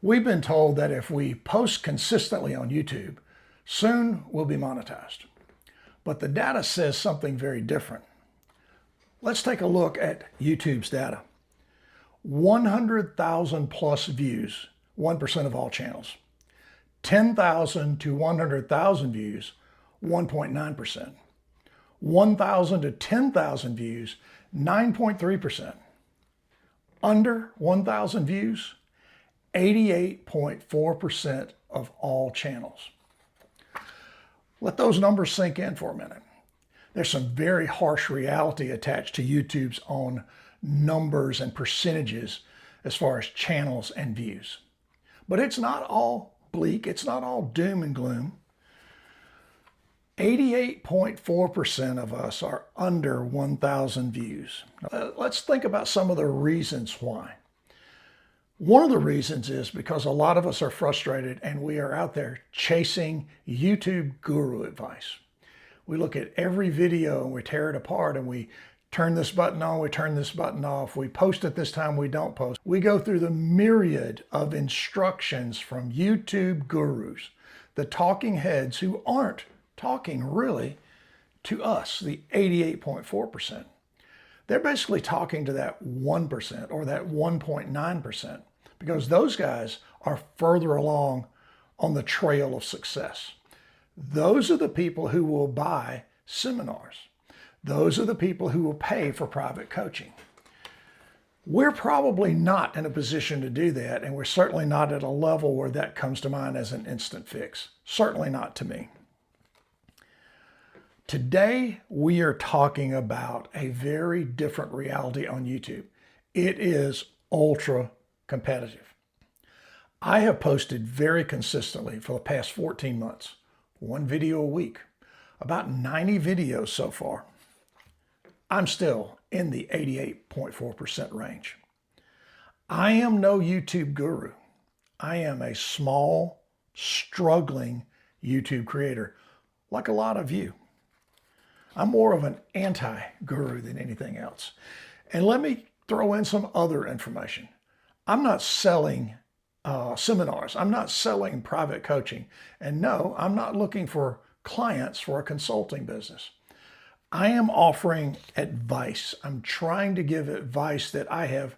We've been told that if we post consistently on YouTube, soon we'll be monetized. But the data says something very different. Let's take a look at YouTube's data. 100,000 plus views, 1% of all channels. 10,000 to 100,000 views, 1.9%. 1,000 to 10,000 views, 9.3%. Under 1,000 views, 88.4% of all channels. Let those numbers sink in for a minute. There's some very harsh reality attached to YouTube's own numbers and percentages as far as channels and views. But it's not all bleak. It's not all doom and gloom. 88.4% of us are under 1,000 views. Let's think about some of the reasons why. One of the reasons is because a lot of us are frustrated and we are out there chasing YouTube guru advice. We look at every video and we tear it apart and we turn this button on, we turn this button off, we post it this time, we don't post. We go through the myriad of instructions from YouTube gurus, the talking heads who aren't talking really to us, the 88.4%. They're basically talking to that 1% or that 1.9% because those guys are further along on the trail of success. Those are the people who will buy seminars. Those are the people who will pay for private coaching. We're probably not in a position to do that, and we're certainly not at a level where that comes to mind as an instant fix. Certainly not to me. Today, we are talking about a very different reality on YouTube. It is ultra competitive. I have posted very consistently for the past 14 months, one video a week, about 90 videos so far. I'm still in the 88.4% range. I am no YouTube guru. I am a small, struggling YouTube creator, like a lot of you. I'm more of an anti-guru than anything else. And let me throw in some other information. I'm not selling seminars. I'm not selling private coaching. And no, I'm not looking for clients for a consulting business. I am offering advice. I'm trying to give advice that I have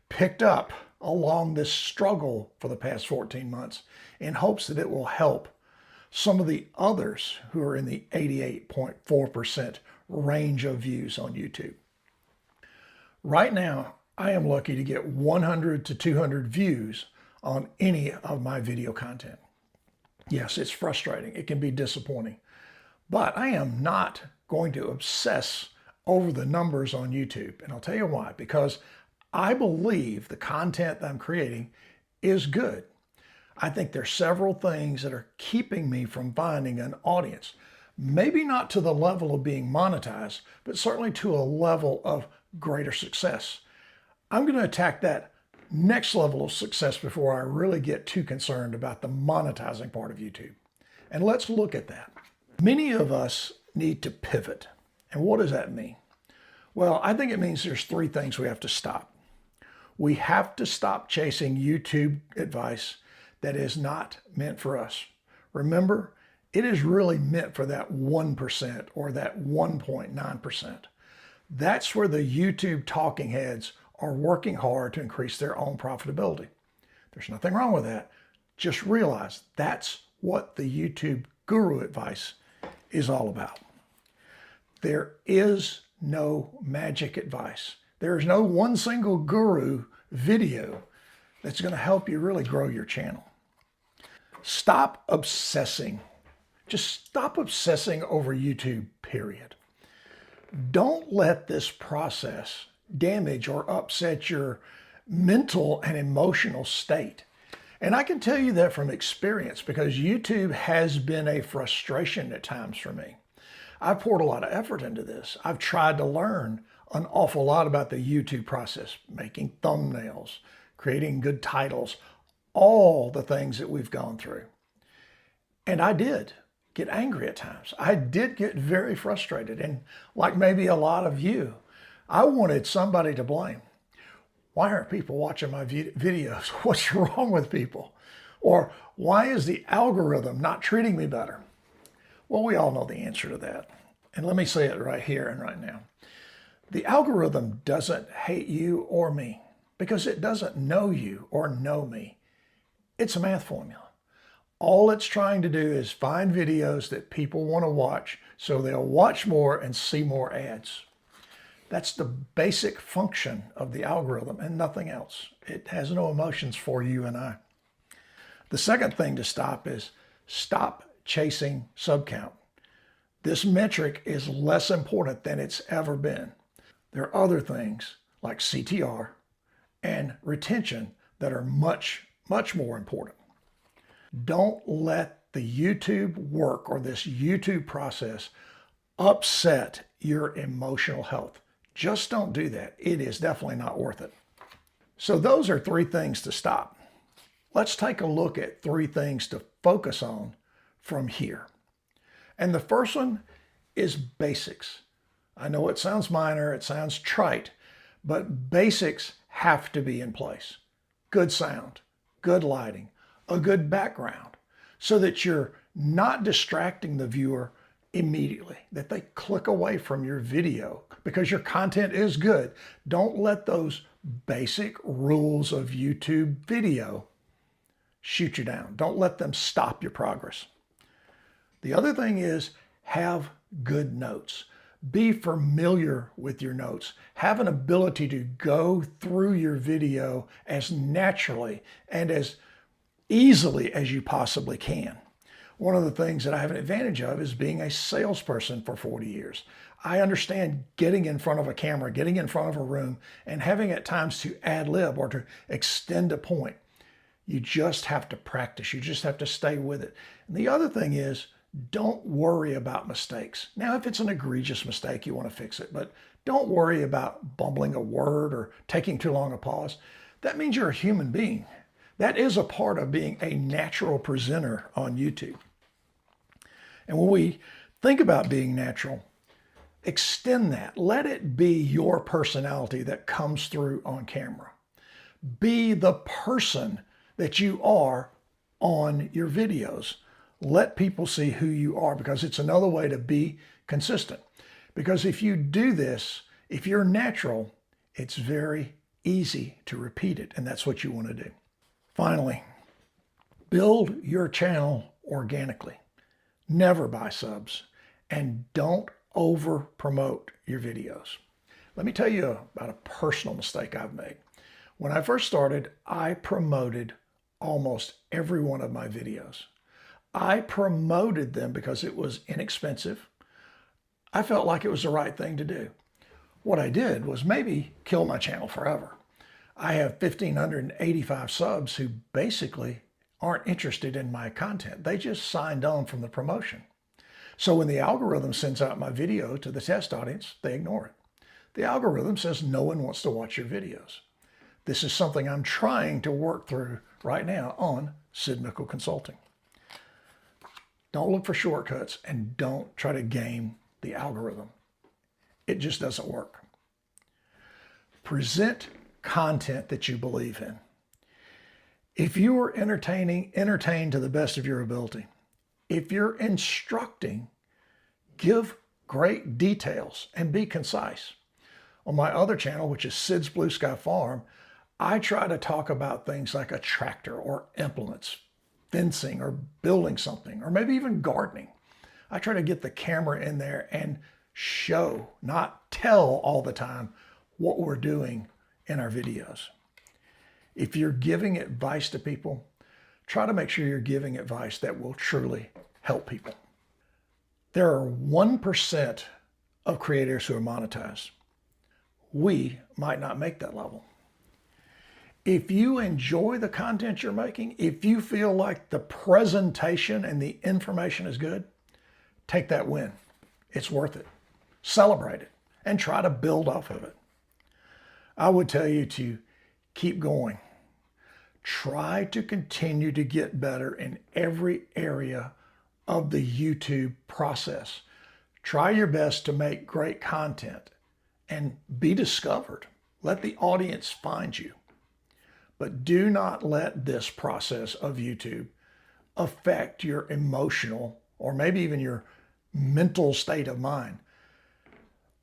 picked up along this struggle for the past 14 months in hopes that it will help some of the others who are in the 88.4% range of views on YouTube. Right now, I am lucky to get 100 to 200 views on any of my video content. Yes, it's frustrating. It can be disappointing. But I am not going to obsess over the numbers on YouTube. And I'll tell you why. Because I believe the content that I'm creating is good. I think there's several things that are keeping me from finding an audience. Maybe not to the level of being monetized, but certainly to a level of greater success. I'm going to attack that next level of success before I really get too concerned about the monetizing part of YouTube. And let's look at that. Many of us need to pivot. And what does that mean? Well, I think it means there's three things we have to stop. We have to stop chasing YouTube advice that is not meant for us. Remember, it is really meant for that 1% or that 1.9%. That's where the YouTube talking heads are working hard to increase their own profitability. There's nothing wrong with that. Just realize that's what the YouTube guru advice is all about. There is no magic advice. There is no one single guru video that's going to help you really grow your channel. Stop obsessing. Just stop obsessing over YouTube, period. Don't let this process damage or upset your mental and emotional state. And I can tell you that from experience because YouTube has been a frustration at times for me. I've poured a lot of effort into this. I've tried to learn an awful lot about the YouTube process, making thumbnails, creating good titles, all the things that we've gone through. And I did get angry at times. I did get very frustrated. And like maybe a lot of you, I wanted somebody to blame. Why aren't people watching my videos? What's wrong with people? Or why is the algorithm not treating me better? Well, we all know the answer to that. And let me say it right here and right now. The algorithm doesn't hate you or me because it doesn't know you or know me. It's a math formula. All it's trying to do is find videos that people want to watch so they'll watch more and see more ads. That's the basic function of the algorithm and nothing else. It has no emotions for you and I. The second thing to stop is stop chasing sub count. This metric is less important than it's ever been. There are other things like CTR and retention that are much, much more important. Don't let the YouTube work or this YouTube process upset your emotional health. Just don't do that. It is definitely not worth it. So those are 3 things to stop. Let's take a look at 3 things to focus on from here. And the first one is basics. I know it sounds minor, it sounds trite, but basics have to be in place. Good sound, good lighting, a good background, so that you're not distracting the viewer immediately, that they click away from your video because your content is good. Don't let those basic rules of YouTube video shoot you down. Don't let them stop your progress. The other thing is have good notes. Be familiar with your notes. Have an ability to go through your video as naturally and as easily as you possibly can. One of the things that I have an advantage of is being a salesperson for 40 years. I understand getting in front of a camera, getting in front of a room, and having at times to ad lib or to extend a point. You just have to practice. You just have to stay with it. And the other thing is, don't worry about mistakes. Now, if it's an egregious mistake, you want to fix it, but don't worry about bumbling a word or taking too long a pause. That means you're a human being. That is a part of being a natural presenter on YouTube. And when we think about being natural, extend that. Let it be your personality that comes through on camera. Be the person that you are on your videos. Let people see who you are, because it's another way to be consistent. Because if you do this, if you're natural, it's very easy to repeat it, and that's what you want to do. Finally, build your channel organically. Never buy subs, and don't over promote your videos. Let me tell you about a personal mistake I've made. When I first started, I promoted almost every one of my videos. I promoted them because it was inexpensive. I felt like it was the right thing to do. What I did was maybe kill my channel forever. I have 1,585 subs who basically aren't interested in my content. They just signed on from the promotion. So when the algorithm sends out my video to the test audience, they ignore it. The algorithm says no one wants to watch your videos. This is something I'm trying to work through right now on Sid Mickle Consulting. Don't look for shortcuts, and don't try to game the algorithm. It just doesn't work. Present content that you believe in. If you are entertain to the best of your ability. If you're instructing, give great details and be concise. On my other channel, which is Sid's Blue Sky Farm, I try to talk about things like a tractor or implements, fencing or building something, or maybe even gardening. I try to get the camera in there and show, not tell all the time what we're doing in our videos. If you're giving advice to people, try to make sure you're giving advice that will truly help people. There are 1% of creators who are monetized. We might not make that level. If you enjoy the content you're making, if you feel like the presentation and the information is good, take that win. It's worth it. Celebrate it and try to build off of it. I would tell you to keep going. Try to continue to get better in every area of the YouTube process. Try your best to make great content and be discovered. Let the audience find you. But do not let this process of YouTube affect your emotional or maybe even your mental state of mind.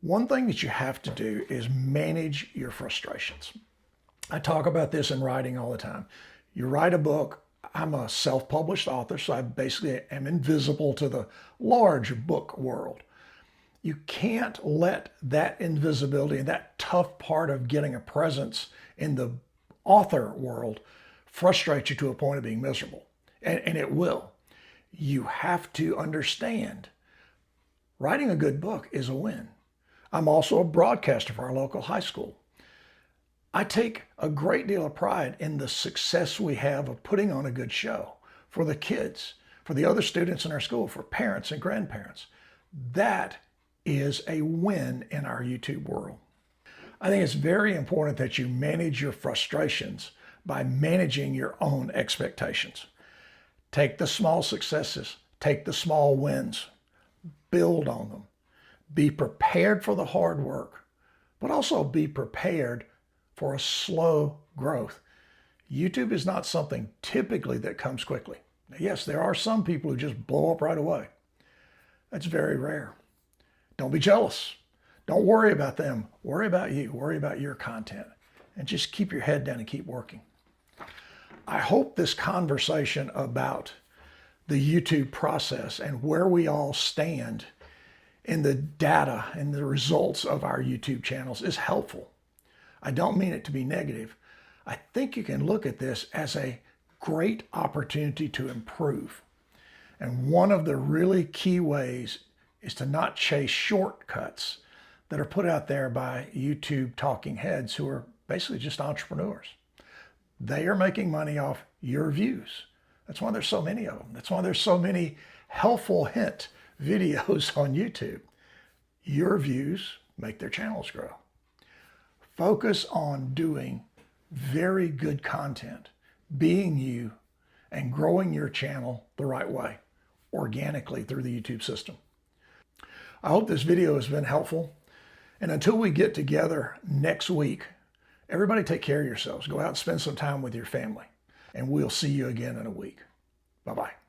One thing that you have to do is manage your frustrations. I talk about this in writing all the time. You write a book. I'm a self-published author, so I basically am invisible to the large book world. You can't let that invisibility and that tough part of getting a presence in the author world frustrate you to a point of being miserable. And it will. You have to understand writing a good book is a win. I'm also a broadcaster for our local high school. I take a great deal of pride in the success we have of putting on a good show for the kids, for the other students in our school, for parents and grandparents. That is a win in our YouTube world. I think it's very important that you manage your frustrations by managing your own expectations. Take the small successes, take the small wins, build on them. Be prepared for the hard work, but also be prepared for a slow growth. YouTube is not something typically that comes quickly. Now, yes, there are some people who just blow up right away. That's very rare. Don't be jealous. Don't worry about them. Worry about you. Worry about your content. And just keep your head down and keep working. I hope this conversation about the YouTube process and where we all stand in the data and the results of our YouTube channels is helpful. I don't mean it to be negative. I think you can look at this as a great opportunity to improve. And one of the really key ways is to not chase shortcuts that are put out there by YouTube talking heads who are basically just entrepreneurs. They are making money off your views. That's why there's so many of them. That's why there's so many helpful hint videos on YouTube. Your views make their channels grow. Focus on doing very good content, being you, and growing your channel the right way, organically through the YouTube system. I hope this video has been helpful. And until we get together next week, everybody take care of yourselves. Go out and spend some time with your family. And we'll see you again in a week. Bye-bye.